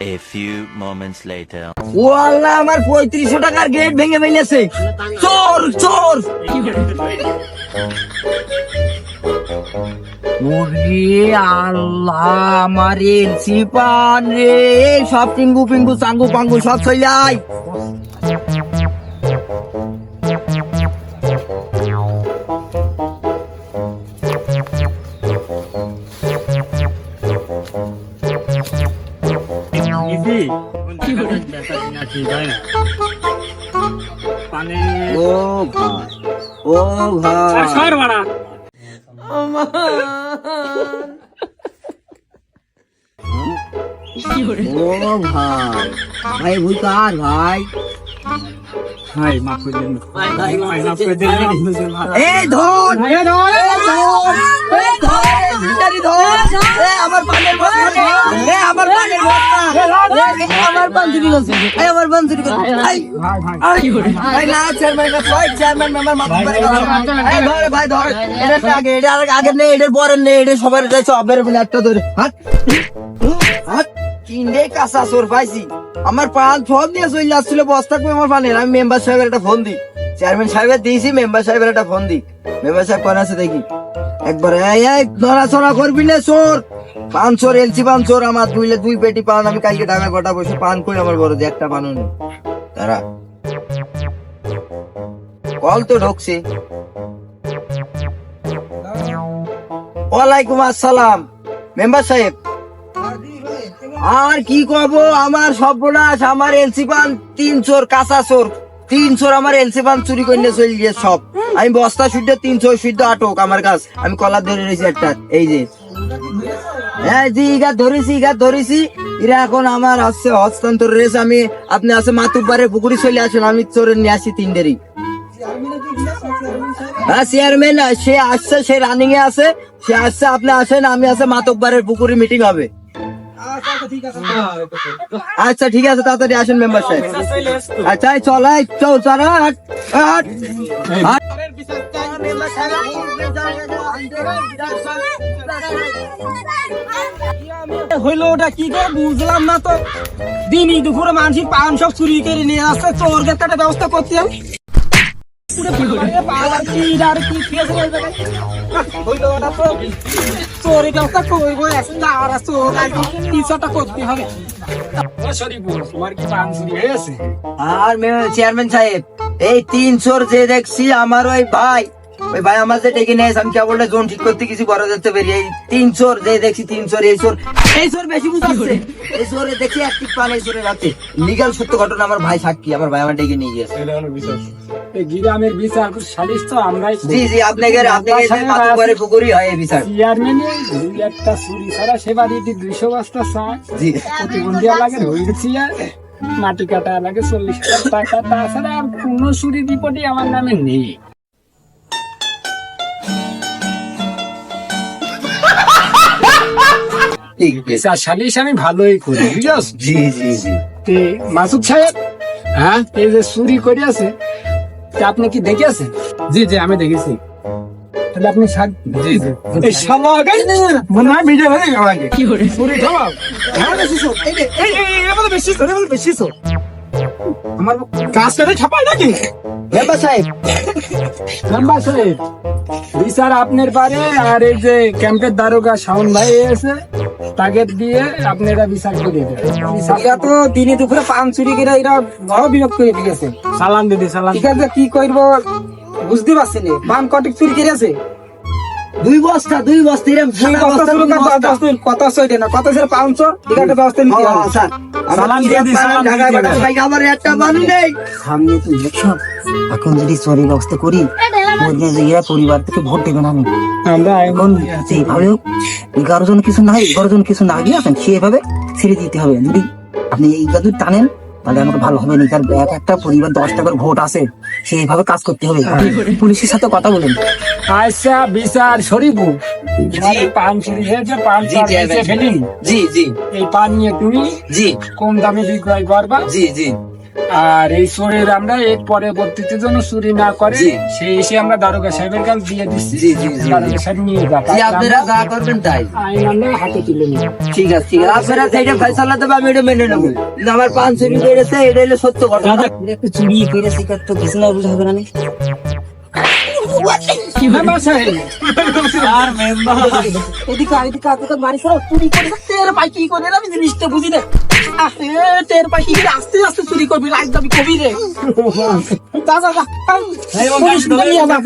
A few moments later. ও আল্লাহ, আমার 3500 টাকার gate ভেঙে ফেলেছে। চোর চোর। ওরে আল্লাহ, আমার এলসি পান রে, সব টিঙ্গু পিঙ্গু চাঙ্গু পাঙ্গু সব চলে আয়। ও ভাই, ও ভাই, ও ভাই, ভাই ভুল কার ভাই? ভাই মাফ করে দিন ভাই, মাফ করে দিন। এই ধর, এই ধর, এই ধর, ভিখারি ধর, আমার পানের বস্তা, আমার পানের বস্তা, আমার পান চুরি করছে, আমার পান চুরি করছে। ভাই না, চেয়ারম্যান মেম্বার মাথা ধরে ধর ভাই, ধর, এটা আগে, এটা আগে নেই, এটার পরের নেই, এটা সবার সবের বলে একটা ধরে হাত হাত কিনে কাঁচা চোর পাইছি। আমার পান সব দিয়ে চলে আসছিল বস্তা করে আমার পানের। আমি মেম্বার সাহেবের একটা ফোন দিই, চেয়ারম্যান সাহেবের দিয়েছি, মেম্বার সাহেবের একটা ফোন দিই। মেম্বার সাহেব কোন আছে দেখি একবার, এই নড়াচড়া করবি না চোর, পান চোর, এলসি পান চোর। আমার দুই পেটি পান আমি কালকে ঢাকা গোটা বসে পান করে আমার বড় যে একটা পানও নেই। তারা কল তো ঢুকছে। ওয়ালাইকুম আসসালাম মেম্বার সাহেব। আর কি কব, আমার সর্বনাশ, আমার এলসি পান 3 চোর, কাঁচা চোর 3 চোর আমার এলসি পান চুরি করে চলে গিয়ে সব। আমি বস্তা শুদ্ধ 3 চোর শুদ্ধ আটক আমার কাছে। আমি কলার ধরে রয়েছি একটা, এই যে হ্যাঁ জি, ইগা ধরেছি। এরা এখন আমার আসছে হস্তান্তর রয়েছে। আমি আপনি আছে মাতুব্বারের পুকুরি চলে আসেন, আমি চোরের নিয়ে আসি 3 দেরি। হ্যাঁ চেয়ারম্যান সে আসছে, সে রানিং এ আছে, সে আসছে, আপনি আসেন, আমি আছে মাতুব্বারের পুকুরি মিটিং হবে। আচ্ছা ঠিক আছে, তাড়াতাড়ি আসেন মেম্বার সাহেব। আচ্ছা চল, চল চল, হইলো ওটা কি করে বুঝলাম না তো। দিনই দুপুরে মানুষ পান সব চুরি করে নিয়ে আসছে, চোর একটা ব্যবস্থা করতে হবে। চোরের ব্যবস্থা করবো, করতে হবে। তোমার কি পান চুরি হয়েছে? আর চেয়ারম্যান সাহেব, এই 3 চোর যে দেখছি আমার ওই ভাই আমার যে ডেকে নিয়ে আমি কেবল জোন ঠিক করতে কিছু করা যাচ্ছে বেরিয়ে। এই 3 চোর যে দেখছি, 3 চোর, এই চোর বেশি বুঝাচ্ছে। এই চোরে দেখছি এক টিক পান, এই চোরে রাখছে। লিগাল সত্য ঘটনা, আমার ভাই সাক্ষী, আমার ভাই আমার ডেকে নিয়ে গিয়েছে। গ্রামের বিচার সালিশ তো আমরাই। জি জি, আপনাদের মাতুব্বারের পুকুরি হয় এই বিচার। চেয়ারম্যানে একটা চুরি ছাড়া সেবা দিতে 200 বস্তা চায়, প্রতিবন্ধী লাগে হয়েছি, মাটি কাটা লাগে 40,000 টাকা। তাছাড়া আর কোনো চুরি রিপোর্টই আমার নামে নেই। বিচার সালিশ আমি ভালোই করি, বুঝছো? জি জি জি। মাসুদ সাহেব, হ্যাঁ, এই যে চুরি করে আছে, আপনি কি দেখেছেন? জি জি, আমি দেখেছি। তাহলে আপনি মনে হয় ভিডিও হয়ে গেল কি করে চুরি খাওয়াও। বেশি আমার কাজ করে ছাপাই নাকি? মেম্বার সাহেব, বিচার আপনার বারে। আর এই যে ক্যাম্পের দারোগা শাওন ভাই এসে তাকে দিয়ে আপনারা বিচার করে দেবেন। এরা তো দিনে দুপুরে পান চুরি করে এরা বড় বিরক্ত করে দিয়েছে। সালাম দিদি, সালাম। ঠিক আছে, কি করবো বুঝতে পারছি না। পান কটিক চুরি করে আছে? 2 বস্তা কথা সইতে না, কথা ছিল 500 টিকাটা ব্যবস্থা নিতে হবে। সালাম দিয়ে দিই, সালাম ভাই, আমার একটা বানি নেই। সামনে তো ইলেকশন, এখন যদি চোরের ব্যবস্থা করি, এরা পরিবার থেকে ভোট দেবেন। আমরা এখন এইভাবে 11 জন কিছু না গিয়ে আছেন, সেভাবে ছেড়ে দিতে হবে। যদি আপনি এই যদি টানেন তাহলে আমাকে ভালো হবে না। কারণ একটা পরিবার 10 টাকার ভোট আছে, সেইভাবে কাজ করতে হবে। পুলিশের সাথে কথা বলেন। আচ্ছা, বিচার শরীফু, পান চুরি হয়েছে, পান ফেলিনি। জি জি, এই পান নিয়ে তুমি জি কম দামে বিক্রয় করবা। জি জি, আর এই চোরের আমরা এর পরবর্তীতে যেন চুরি না করে সেই এসে আমরা দারোগা সাহেবের কাছে দিয়ে দিচ্ছি। দারোগা সাহেব নিয়ে যাক, জি, আপনারা যা করবেন তাই। আইন আমরা হাতে তুলে নিই। ঠিক আছে, ঠিক আছে, আপনারা সেইটা ফয়সালা দেবে, আমি এটা মেনে নেবো। কিন্তু আমার পান চুরি করেছে, এটা হলো সত্য কথা। একটু চুরি করেছি তো কিছু না বলে হবে না নি? মেম্বার সাহেব, এদিকে এদিকে আপনাকে বাড়ি সরো, চুরি করে তের পাই কি করে আমি জিনিসটা বুঝি না। তের পাই কি করে আস্তে আস্তে চুরি করবি, রাত দাবি কবি রে। যা যা যা, পুলিশ নিয়ে যা।